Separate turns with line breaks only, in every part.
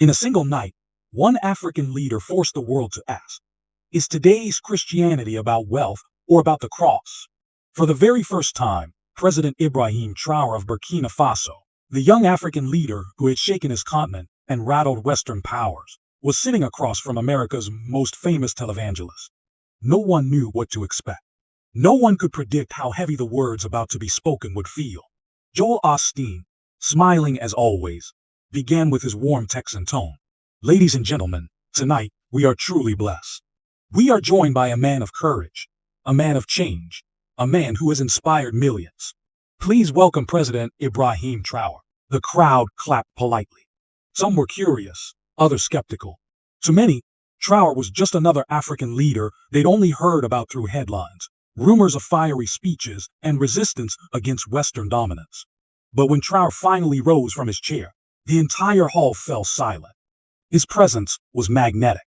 In a single night, one African leader forced the world to ask, is today's Christianity about wealth or about the cross? For the very first time, President Ibrahim Traoré of Burkina Faso, the young African leader who had shaken his continent and rattled Western powers, was sitting across from America's most famous televangelist. No one knew what to expect. No one could predict how heavy the words about to be spoken would feel. Joel Osteen, smiling as always, began with his warm Texan tone. Ladies and gentlemen, tonight we are truly blessed. We are joined by a man of courage, a man of change, a man who has inspired millions. Please welcome President Ibrahim Traoré. The crowd clapped politely. Some were curious, others skeptical. To many, Traoré was just another African leader they'd only heard about through headlines, rumors of fiery speeches, and resistance against Western dominance. But when Traoré finally rose from his chair, the entire hall fell silent. His presence was magnetic.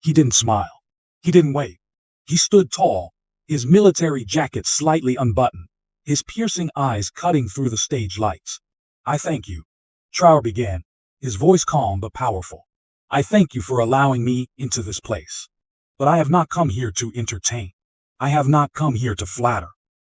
He didn't smile. He didn't wave. He stood tall, his military jacket slightly unbuttoned, his piercing eyes cutting through the stage lights. I thank you, Traoré began, his voice calm but powerful. I thank you for allowing me into this place. But I have not come here to entertain. I have not come here to flatter.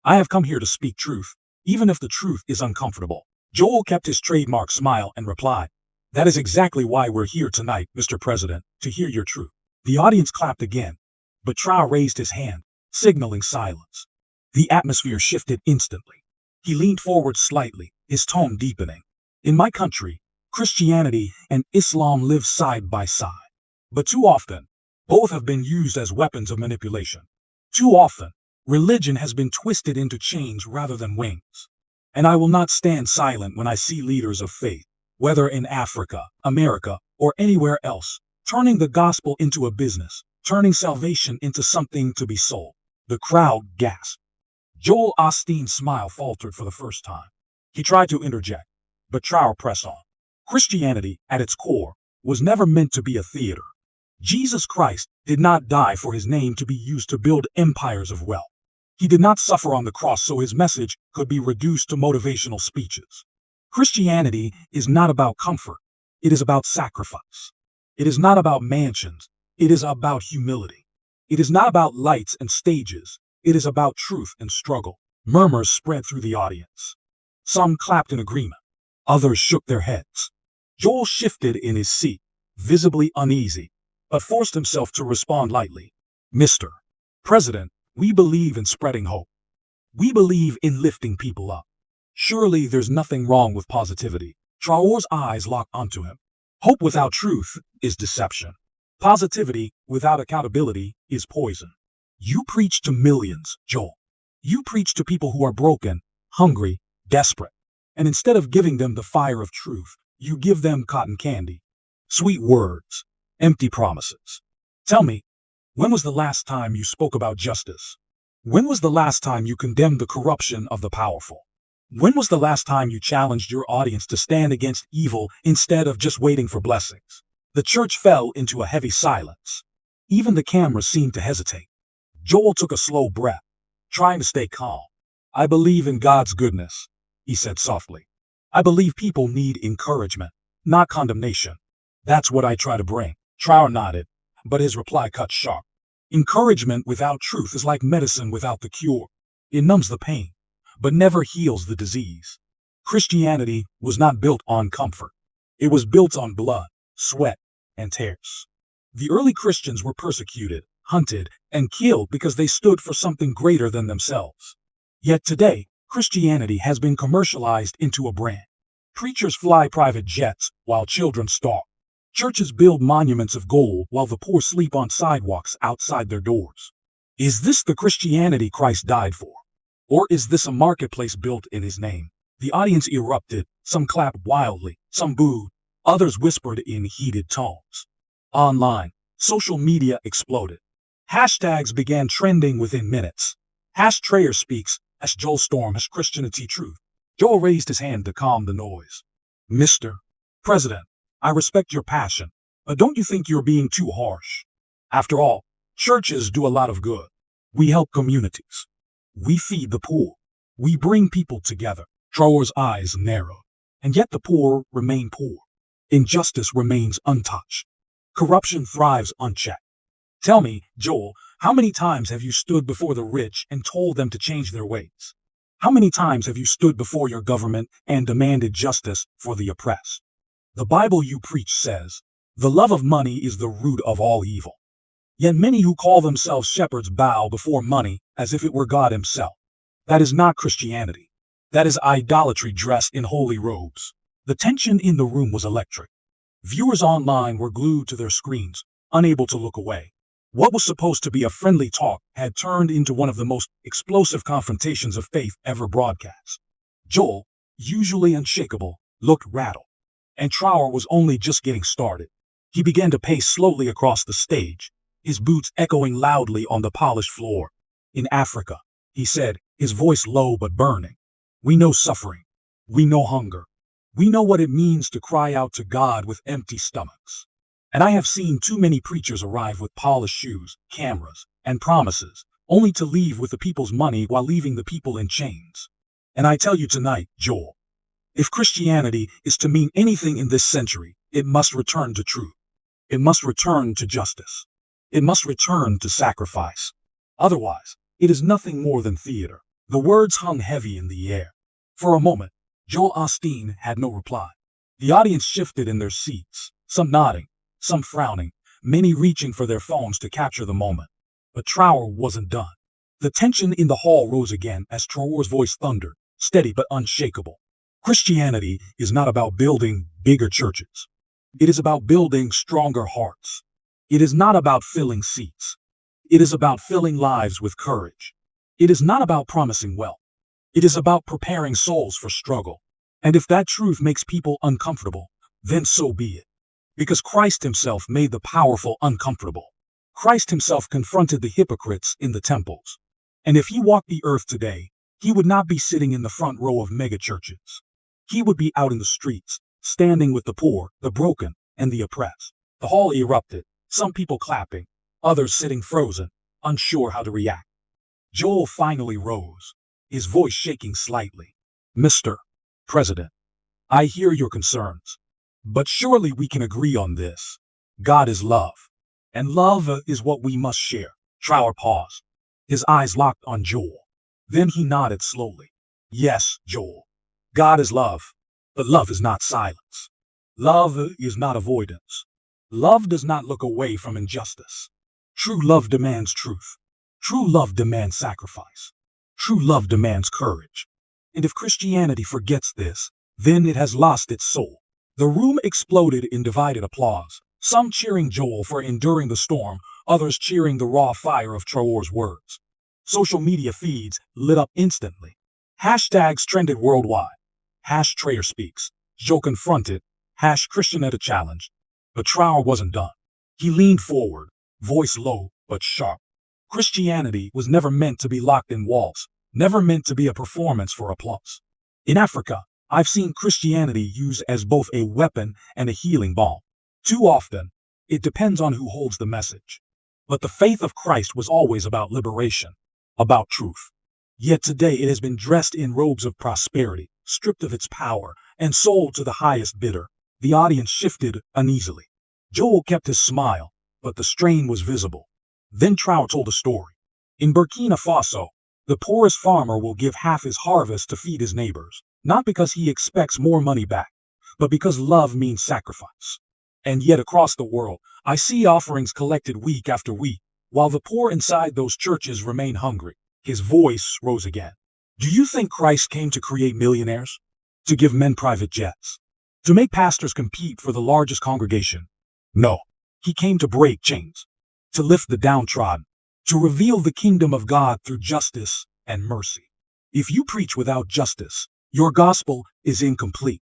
I have come here to speak truth, even if the truth is uncomfortable. Joel kept his trademark smile and replied, that is exactly why we're here tonight, Mr. President, to hear your truth. The audience clapped again, but Traoré raised his hand, signaling silence. The atmosphere shifted instantly. He leaned forward slightly, his tone deepening. In my country, Christianity and Islam live side by side. But too often, both have been used as weapons of manipulation. Too often, religion has been twisted into chains rather than wings. And I will not stand silent when I see leaders of faith, whether in Africa, America, or anywhere else, turning the gospel into a business, turning salvation into something to be sold. The crowd gasped. Joel Osteen's smile faltered for the first time. He tried to interject, but Traoré pressed on. Christianity, at its core, was never meant to be a theater. Jesus Christ did not die for his name to be used to build empires of wealth. He did not suffer on the cross so his message could be reduced to motivational speeches. Christianity is not about comfort. It is about sacrifice. It is not about mansions. It is about humility. It is not about lights and stages. It is about truth and struggle. Murmurs spread through the audience. Some clapped in agreement. Others shook their heads. Joel shifted in his seat, visibly uneasy, but forced himself to respond lightly. Mr. President, we believe in spreading hope. We believe in lifting people up. Surely there's nothing wrong with positivity. Traoré's eyes locked onto him. Hope without truth is deception. Positivity without accountability is poison. You preach to millions, Joel. You preach to people who are broken, hungry, desperate. And instead of giving them the fire of truth, you give them cotton candy. Sweet words, empty promises. Tell me, when was the last time you spoke about justice? When was the last time you condemned the corruption of the powerful? When was the last time you challenged your audience to stand against evil instead of just waiting for blessings? The church fell into a heavy silence. Even the camera seemed to hesitate. Joel took a slow breath, trying to stay calm. I believe in God's goodness, he said softly. I believe people need encouragement, not condemnation. That's what I try to bring. Traoré nodded, but his reply cut sharp. Encouragement without truth is like medicine without the cure. It numbs the pain, but never heals the disease. Christianity was not built on comfort. It was built on blood, sweat, and tears. The early Christians were persecuted, hunted, and killed because they stood for something greater than themselves. Yet today, Christianity has been commercialized into a brand. Preachers fly private jets while children starve. Churches build monuments of gold while the poor sleep on sidewalks outside their doors. Is this the Christianity Christ died for? Or is this a marketplace built in his name? The audience erupted, some clapped wildly, some booed, others whispered in heated tones. Online, social media exploded. Hashtags began trending within minutes. #Traoré speaks, #Joel Storm, #Christianity Truth. Joel raised his hand to calm the noise. Mr. President, I respect your passion, but don't you think you're being too harsh? After all, churches do a lot of good. We help communities. We feed the poor. We bring people together. Traoré's eyes narrowed. And yet the poor remain poor. Injustice remains untouched. Corruption thrives unchecked. Tell me, Joel, how many times have you stood before the rich and told them to change their ways? How many times have you stood before your government and demanded justice for the oppressed? The Bible you preach says, "The love of money is the root of all evil." Yet many who call themselves shepherds bow before money as if it were God himself. That is not Christianity. That is idolatry dressed in holy robes. The tension in the room was electric. Viewers online were glued to their screens, unable to look away. What was supposed to be a friendly talk had turned into one of the most explosive confrontations of faith ever broadcast. Joel, usually unshakable, looked rattled, and Traoré was only just getting started. He began to pace slowly across the stage, his boots echoing loudly on the polished floor. "In Africa," he said, his voice low but burning, "we know suffering. We know hunger. We know what it means to cry out to God with empty stomachs. And I have seen too many preachers arrive with polished shoes, cameras, and promises, only to leave with the people's money while leaving the people in chains. And I tell you tonight, Joel, if Christianity is to mean anything in this century, it must return to truth. It must return to justice. It must return to sacrifice. Otherwise, it is nothing more than theater." The words hung heavy in the air. For a moment, Joel Osteen had no reply. The audience shifted in their seats, some nodding, some frowning, many reaching for their phones to capture the moment. But Traoré wasn't done. The tension in the hall rose again as Traoré's voice thundered, steady but unshakable. Christianity is not about building bigger churches. It is about building stronger hearts. It is not about filling seats. It is about filling lives with courage. It is not about promising wealth. It is about preparing souls for struggle. And if that truth makes people uncomfortable, then so be it. Because Christ himself made the powerful uncomfortable. Christ himself confronted the hypocrites in the temples. And if he walked the earth today, he would not be sitting in the front row of megachurches. He would be out in the streets, standing with the poor, the broken, and the oppressed. The hall erupted, some people clapping, others sitting frozen, unsure how to react. Joel finally rose, his voice shaking slightly. "Mr. President, I hear your concerns. But surely we can agree on this. God is love. And love is what we must share." Traoré paused, his eyes locked on Joel. Then he nodded slowly. "Yes, Joel. God is love. But love is not silence. Love is not avoidance. Love does not look away from injustice. True love demands truth. True love demands sacrifice. True love demands courage. And if Christianity forgets this, then it has lost its soul." The room exploded in divided applause, some cheering Joel for enduring the storm, others cheering the raw fire of Traoré's words. Social media feeds lit up instantly. Hashtags trended worldwide. #TraorSpeaks, Joe confronted, #Christianity challenged. But Traoré wasn't done. He leaned forward, voice low but sharp. Christianity was never meant to be locked in walls, never meant to be a performance for applause. In Africa, I've seen Christianity used as both a weapon and a healing balm. Too often, it depends on who holds the message. But the faith of Christ was always about liberation, about truth. Yet today it has been dressed in robes of prosperity, stripped of its power, and sold to the highest bidder. The audience shifted uneasily. Joel kept his smile, but the strain was visible. Then Traoré told a story. In Burkina Faso, the poorest farmer will give half his harvest to feed his neighbors, not because he expects more money back, but because love means sacrifice. And yet across the world, I see offerings collected week after week, while the poor inside those churches remain hungry. His voice rose again. "Do you think Christ came to create millionaires? To give men private jets? To make pastors compete for the largest congregation? No. He came to break chains, to lift the downtrodden, to reveal the kingdom of God through justice and mercy. If you preach without justice, your gospel is incomplete.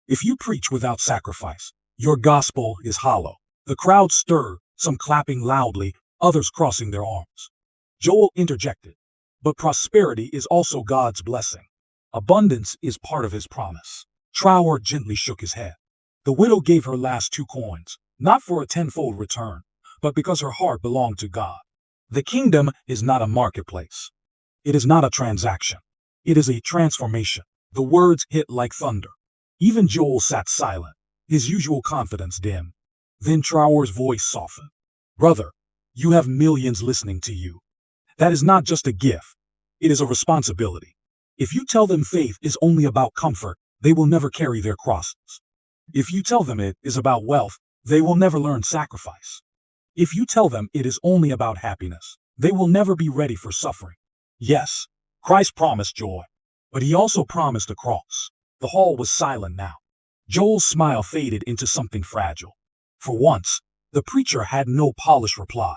If you preach without sacrifice, your gospel is hollow." The crowd stirred, some clapping loudly, others crossing their arms. Joel interjected, "But prosperity is also God's blessing. Abundance is part of his promise." Traoré gently shook his head. The widow gave her last 2 coins, not for a tenfold return, but because her heart belonged to God. The kingdom is not a marketplace. It is not a transaction. It is a transformation. The words hit like thunder. Even Joel sat silent, his usual confidence dim. Then Traoré's voice softened. Brother, you have millions listening to you. That is not just a gift. It is a responsibility. If you tell them faith is only about comfort, they will never carry their crosses. If you tell them it is about wealth, they will never learn sacrifice. If you tell them it is only about happiness, they will never be ready for suffering. Yes, Christ promised joy, but he also promised a cross. The hall was silent now. Joel's smile faded into something fragile. For once, the preacher had no polished reply.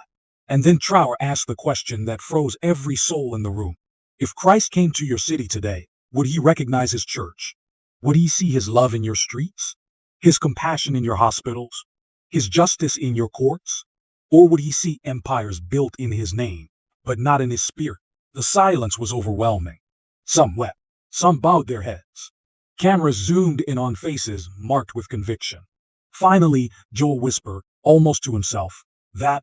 And then Traoré asked the question that froze every soul in the room. If Christ came to your city today, would he recognize his church? Would he see his love in your streets? His compassion in your hospitals? His justice in your courts? Or would he see empires built in his name, but not in his spirit? The silence was overwhelming. Some wept, some bowed their heads. Cameras zoomed in on faces marked with conviction. Finally, Joel whispered, almost to himself, "That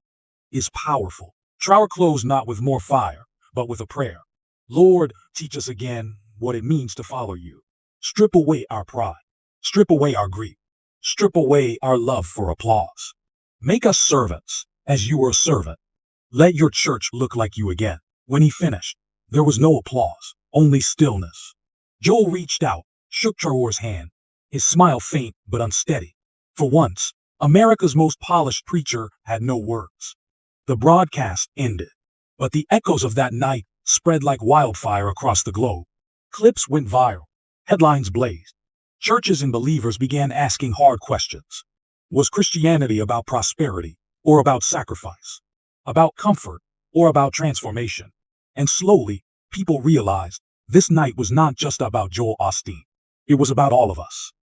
is powerful." Traoré closed not with more fire, but with a prayer. Lord, teach us again what it means to follow you. Strip away our pride. Strip away our greed. Strip away our love for applause. Make us servants, as you were a servant. Let your church look like you again. When he finished, there was no applause, only stillness. Joel reached out, shook Traoré's hand, his smile faint but unsteady. For once, America's most polished preacher had no words. The broadcast ended, but the echoes of that night spread like wildfire across the globe. Clips went viral. Headlines blazed. Churches and believers began asking hard questions. Was Christianity about prosperity or about sacrifice? About comfort or about transformation? And slowly, people realized this night was not just about Joel Osteen. It was about all of us.